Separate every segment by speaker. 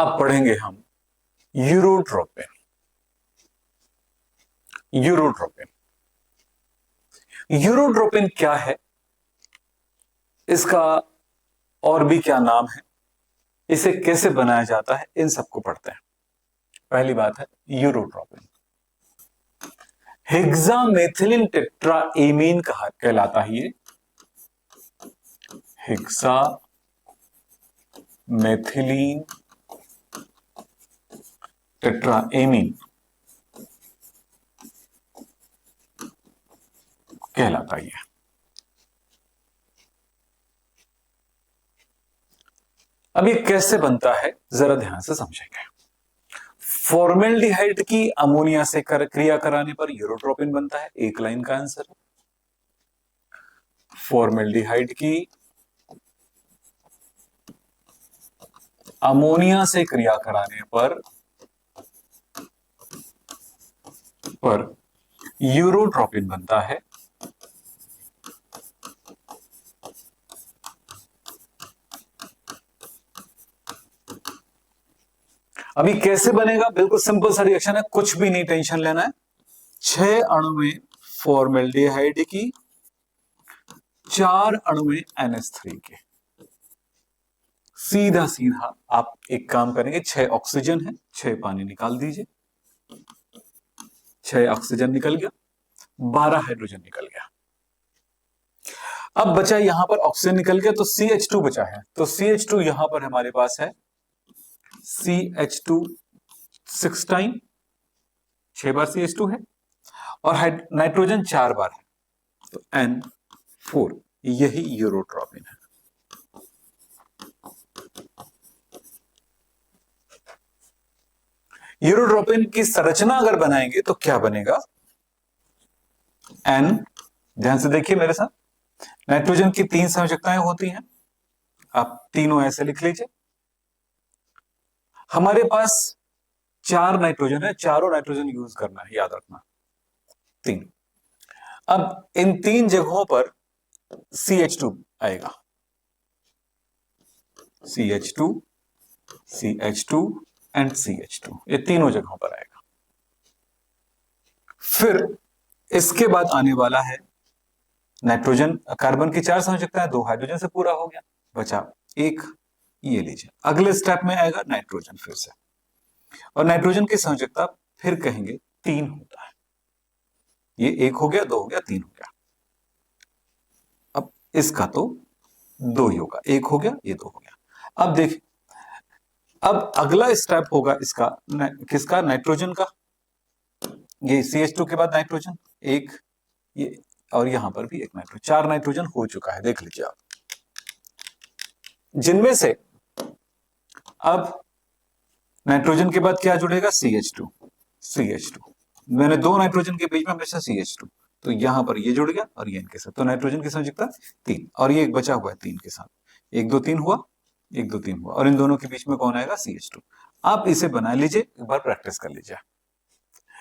Speaker 1: अब पढ़ेंगे हम यूरोट्रोपिन। यूरोट्रोपिन यूरोट्रोपिन क्या है, इसका और भी क्या नाम है, इसे कैसे बनाया जाता है, इन सबको पढ़ते हैं। पहली बात है यूरोट्रोपिन। हेक्सामेथिलीन टेट्राएमीन कहा कहलाता है ये। हेक्सामेथिलीन टेट्राएमीन कहलाता है। अब ये कैसे बनता है जरा ध्यान से समझेंगे। फॉर्मेल्डिहाइड की अमोनिया से क्रिया कराने पर यूरोट्रोपिन बनता है, एक लाइन का आंसर है। फॉर्मेल्डिहाइड की अमोनिया से क्रिया कराने पर यूरोट्रोपिन बनता है। अभी कैसे बनेगा, बिल्कुल सिंपल सा रिएक्शन है, कुछ भी नहीं टेंशन लेना है। 6 अणु में फॉर्मेल्डिहाइड की, 4 अणु में NH3 के। सीधा सीधा आप एक काम करेंगे, 6 ऑक्सीजन है, 6 पानी निकाल दीजिए। 6 ऑक्सीजन निकल गया, 12 हाइड्रोजन निकल गया। अब बचा यहां पर ऑक्सीजन निकल गया तो CH2 बचा है, तो CH2 यहां पर हमारे पास है CH2 6 टाइम, 6 बार CH2 है, और नाइट्रोजन 4 बार है, तो N4। यही यूरोट्रोपिन है। यूरोट्रोपिन की संरचना अगर बनाएंगे तो क्या बनेगा, N, ध्यान से देखिए मेरे साथ, नाइट्रोजन की 3 संयोजकताएं होती हैं, आप तीनों ऐसे लिख लीजिए। हमारे पास 4 नाइट्रोजन है, चारों नाइट्रोजन यूज करना है, याद रखना 3। अब इन 3 जगहों पर CH2 आएगा, CH2, CH2 एंड CH2, ये तीनों जगहों पर आएगा। फिर इसके बाद आने वाला है नाइट्रोजन, कार्बन की 4 संयोजकताएं, 2 हाइड्रोजन से पूरा हो गया, बचा 1, ये लीजिए। अगले स्टेप में आएगा नाइट्रोजन फिर से, और नाइट्रोजन की संयोजकता फिर कहेंगे 3 होता है। ये 1 हो गया, 2 हो गया, 3 हो गया। अब इसका तो 2 ही होगा, 1 हो गया, ये 2 हो गया। अब देखिए, अब अगला स्टेप होगा इसका, किसका, नाइट्रोजन का। ये CH2 के बाद नाइट्रोजन 1, ये, और यहां पर भी 1 नाइट्रोजन, 4 नाइट्रोजन हो चुका है, देख लीजिए आप। जिनमें से अब नाइट्रोजन के बाद क्या जुड़ेगा, CH2। CH2, मैंने 2 नाइट्रोजन के बीच में हमेशा CH2, तो यहां पर ये जुड़ गया और ये इनके साथ, तो नाइट्रोजन की संयोजकता 3, और ये एक बचा हुआ है 3 के साथ, 1 2 3 हुआ, 1 2 3 हुआ, और इन दोनों के बीच में कौन आएगा, CH2। आप इसे बना लीजिए, एक बार प्रैक्टिस कर लीजिए।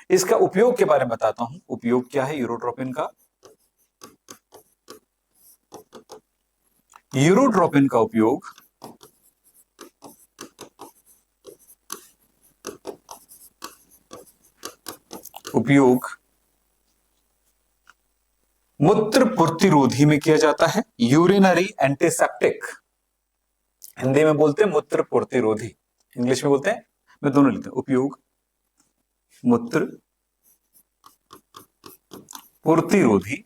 Speaker 1: इसका उपयोग के बारे में बताता हूं, उपयोग क्या है यूरोट्रोपिन का। यूरोट्रोपिन का उपयोग मूत्र प्रतिरोधी में किया जाता है, यूरिनरी एंटीसेप्टिक। हिंदी में बोलते हैं मूत्र प्रतिरोधी, इंग्लिश में बोलते हैं, मैं दोनों लेते हैं। उपयोग मूत्र प्रतिरोधी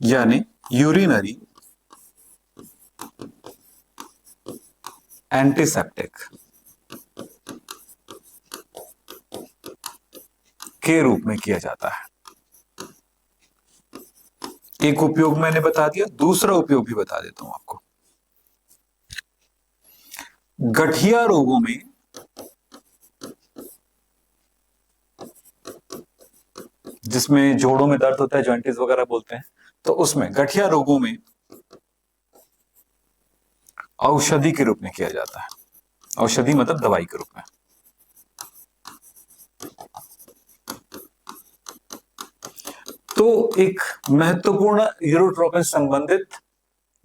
Speaker 1: यानी यूरिनरी एंटीसेप्टिक के रूप में किया जाता है। एक उपयोग मैंने बता दिया, दूसरा उपयोग भी बता देता हूं आपको। गठिया रोगों में जिसमें जोड़ों में दर्द होता है, जॉइंटिस वगैरह बोलते हैं, तो उसमें गठिया रोगों में औषधि के रूप में किया जाता है। औषधि मतलब दवाई के रूप में। तो एक महत्वपूर्ण यूरोट्रोपिन संबंधित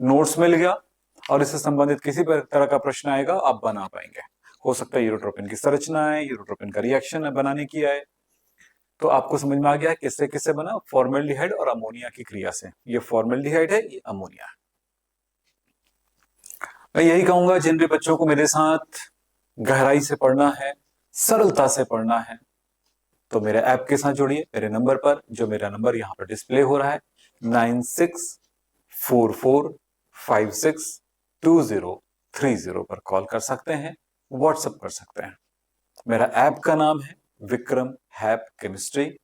Speaker 1: नोट्स मिल गया, और इससे संबंधित किसी भी तरह का प्रश्न आएगा आप बना पाएंगे। हो सकता है यूरोट्रोपिन की संरचना है, यूरोट्रोपिन का रिएक्शन है बनाने की है। तो आपको समझ में आ गया है किससे किससे बना, फॉर्मेल्डिहाइड और अमोनिया की क्रिया से। ये फॉर्मेल्डिहाइड है, ये अमोनिया है। मैं यही कहूंगा जिन भी बच्चों को मेरे साथ गहराई से पढ़ना है, सरलता से पढ़ना है, तो मेरे ऐप के साथ जुड़िए मेरे नंबर पर, जो मेरा नंबर यहाँ पर डिस्प्ले हो रहा है 9644562030 पर कॉल कर सकते हैं, व्हाट्सएप कर सकते हैं। मेरा ऐप का नाम है विक्रम हैप केमिस्ट्री।